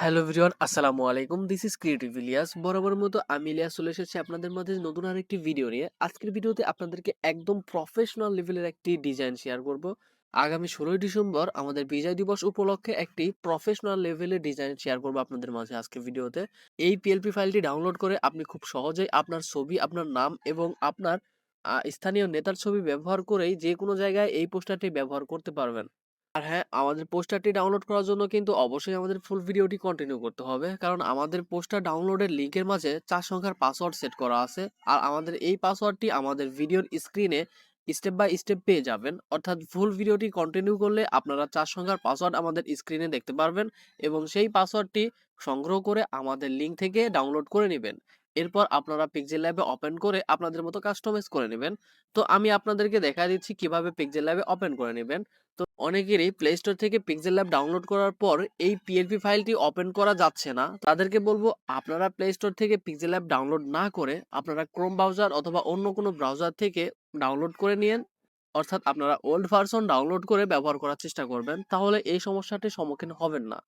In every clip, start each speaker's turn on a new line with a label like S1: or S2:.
S1: Hello everyone, আসসালামু আলাইকুম। This is creative Ilyas. বরাবরের মতো আমি ইলিয়াস চলে এসেছি আপনাদের মাঝে নতুন আরেকটি ভিডিও নিয়ে। আজকের ভিডিওতে আপনাদেরকে একদম প্রফেশনাল লেভেলের একটি ডিজাইন শেয়ার করব। আগামী 16ই ডিসেম্বর আমাদের বিজয় দিবস উপলক্ষে একটি প্রফেশনাল লেভেলের ডিজাইন শেয়ার করব আপনাদের মাঝে আজকের ভিডিওতে। এই পিএলপি ফাইলটি ডাউনলোড করে আপনি খুব সহজেই আপনার ছবি, আপনার নাম এবং আপনার স্থানীয় নেতার ছবি ব্যবহার করেই যে কোনো জায়গায় এই পোস্টারটি ব্যবহার করতে পারবেন। আর হ্যাঁ, আমাদের পোস্টারটি ডাউনলোড করার জন্য কিন্তু অবশ্যই আমাদের ফুল ভিডিওটি কন্টিনিউ করতে হবে। কারণ আমাদের পোস্টার ডাউনলোডের লিংকের মাঝে ৪ সংখ্যার পাসওয়ার্ড সেট করা আছে। আর আমাদের এই পাসওয়ার্ডটি আমাদের ভিডিওর স্ক্রিনে স্টেপ বাই স্টেপ পেয়ে যাবেন। অর্থাৎ ফুল ভিডিওটি কন্টিনিউ করলে আপনারা ৪ সংখ্যার পাসওয়ার্ড আমাদের স্ক্রিনে দেখতে পারবেন এবং সেই পাসওয়ার্ডটি সংগ্রহ করে আমাদের লিংক থেকে ডাউনলোড করে নিবেন। এরপর আপনারা পিক্সেল ল্যাবে ওপেন করে আপনাদের মতো কাস্টমাইজ করে নিবেন। তো আমি আপনাদেরকে দেখায় দিচ্ছি কিভাবে পিক্সেল ল্যাবে ওপেন করে নিবেন। তো অনেকেরই প্লে স্টোর থেকে পিক্সেল ল্যাব ডাউনলোড করার পর এই পিএলপি ফাইলটি ওপেন করা যাচ্ছে না। তাদেরকে বলবো আপনারা প্লে স্টোর থেকে পিক্সেল ল্যাব ডাউনলোড না করে আপনারা ক্রোম ব্রাউজার অথবা অন্য কোনো ব্রাউজার থেকে ডাউনলোড করে নিন। অর্থাৎ আপনারা ওল্ড ভার্সন ডাউনলোড করে ব্যবহার করার চেষ্টা করবেন, তাহলে এই সমস্যাটির সম্মুখীন হবেন না।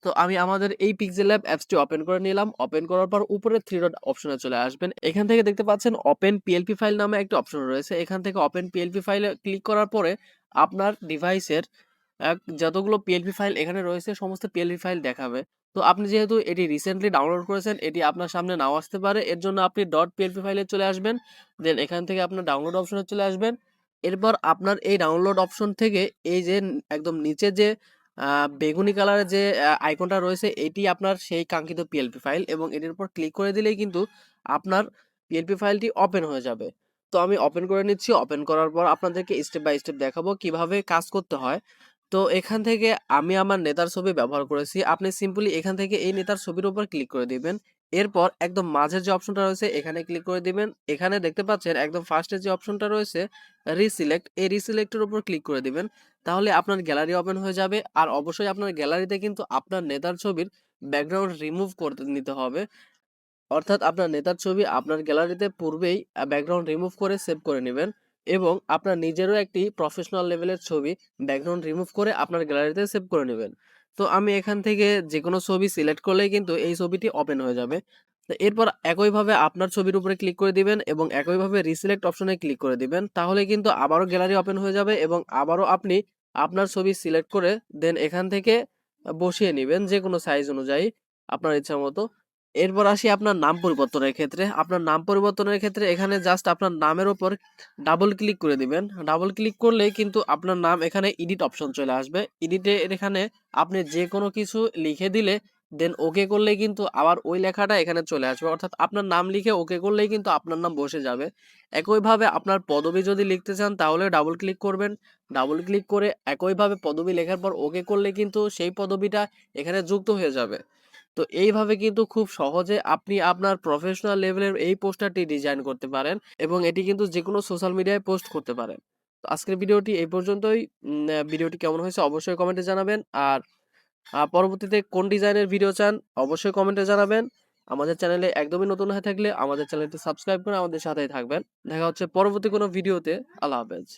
S1: তো আমি আমাদের এই পিক্সেল ল্যাব অ্যাপসটি ওপেন করে নিলাম। ওপেন করার পর উপরে থ্রি ডট অপশনে চলে আসবেন। এখান থেকে দেখতে পাচ্ছেন ওপেন পিএলপি ফাইল নামে একটা অপশন রয়েছে। এখান থেকে ওপেন পিএলপি ফাইলে ক্লিক করার পরে আপনার ডিভাইসের যতগুলো পিএলপি ফাইল এখানে রয়েছে সমস্ত পিএলপি ফাইল দেখাবে। তো আপনি যেহেতু এটি রিসেন্টলি ডাউনলোড করেছেন, এটি আপনার সামনে নাও আসতে পারে। এর জন্য আপনি ডট পিএলপি ফাইলে চলে আসবেন। দেন এখান থেকে আপনার ডাউনলোড অপশনে চলে আসবেন। এরপর আপনার এই ডাউনলোড অপশন থেকে এই যে একদম নিচে যে বেগুনি কালারের যে আইকনটা রয়েছে, এটি আপনার সেই কাঙ্ক্ষিত পিএলপি ফাইল এবং এটির উপর ক্লিক করে দিলেই কিন্তু আপনার পিএলপি ফাইলটি ওপেন হয়ে যাবে। তো আমি ওপেন করে নিচ্ছি। ওপেন করার পর আপনাদেরকে স্টেপ বাই স্টেপ দেখাবো কিভাবে কাজ করতে হয়। তো এখান থেকে আমি আমার নেতার ছবি ব্যবহার করেছি। আপনি সিম্পলি এখান থেকে এই নেতার ছবির উপর ক্লিক করে দিবেন। এরপর একদম মাঝের যে অপশনটা রয়েছে এখানে ক্লিক করে দিবেন। এখানে দেখতে পাচ্ছেন একদম ফার্স্টে যে অপশনটা রয়েছে রিসিলেক্ট, এই রিসিলেক্টের উপর ক্লিক করে দিবেন। তাহলে আপনার গ্যালারি ওপেন হয়ে যাবে। আর অবশ্যই আপনার গ্যালারিতে কিন্তু আপনার নেতার ছবির ব্যাকগ্রাউন্ড রিমুভ করতে নিতে হবে। অর্থাৎ আপনার নেতার ছবি আপনার গ্যালারিতে পূর্বেই ব্যাকগ্রাউন্ড রিমুভ করে সেভ করে নেবেন এবং আপনার নিজেরও একটি প্রফেশনাল লেভেলের ছবি ব্যাকগ্রাউন্ড রিমুভ করে আপনার গ্যালারিতে সেভ করে নেবেন। তো আমি এখান থেকে যে কোনো ছবি সিলেক্ট করলেই কিন্তু এই ছবিটি ওপেন হয়ে যাবে। তো এরপর একইভাবে আপনার ছবির উপরে ক্লিক করে দিবেন এবং একইভাবে রিসিলেক্ট অপশনে ক্লিক করে দিবেন। তাহলে কিন্তু আবারও গ্যালারি ওপেন হয়ে যাবে এবং আবারও আপনি আপনার ছবি সিলেক্ট করে দেন এখান থেকে বসিয়ে নেবেন যে কোনো সাইজ অনুযায়ী আপনার ইচ্ছা মতো। এরপর আসি আপনার নাম পরিবর্তনের ক্ষেত্রে। আপনার নাম পরিবর্তনের ক্ষেত্রে এখানে জাস্ট আপনার নামের উপর ডাবল ক্লিক করে দিবেন। ডাবল ক্লিক করলেই কিন্তু আপনার নাম এখানে এডিট অপশন চলে আসবে। এডিটের এখানে আপনি যে কোনো কিছু লিখে দিলে দেন ওকে করলেই কিন্তু আবার ওই লেখাটা এখানে চলে আসবে। অর্থাৎ আপনার নাম লিখে ওকে করলেই কিন্তু আপনার নাম বসে যাবে। একইভাবে আপনার পদবি যদি লিখতে চান তাহলে ডাবল ক্লিক করবেন। ডাবল ক্লিক করে একইভাবে পদবি লেখার পর ওকে করলে কিন্তু সেই পদবিটা এখানে যুক্ত হয়ে যাবে। তো এইভাবে কিন্তু খুব সহজে আপনি আপনার প্রফেশনাল লেভেলের এই পোস্টারটি ডিজাইন করতে পারেন এবং এটি কিন্তু যেকোনো সোশ্যাল মিডিয়ায় পোস্ট করতে পারেন। তো আজকের ভিডিওটি এই পর্যন্তই। ভিডিওটি কেমন হয়েছে অবশ্যই কমেন্টে জানাবেন। আর পরবর্তীতে কোন ডিজাইনের ভিডিও চান অবশ্যই কমেন্টে জানাবেন। আমাদের চ্যানেলে একদমই নতুন হয়ে থাকলে আমাদের চ্যানেলটি সাবস্ক্রাইব করে আমাদের সাথেই থাকবেন। দেখা হচ্ছে পরবর্তী কোনো ভিডিওতে। আল্লাহ হাফেজ।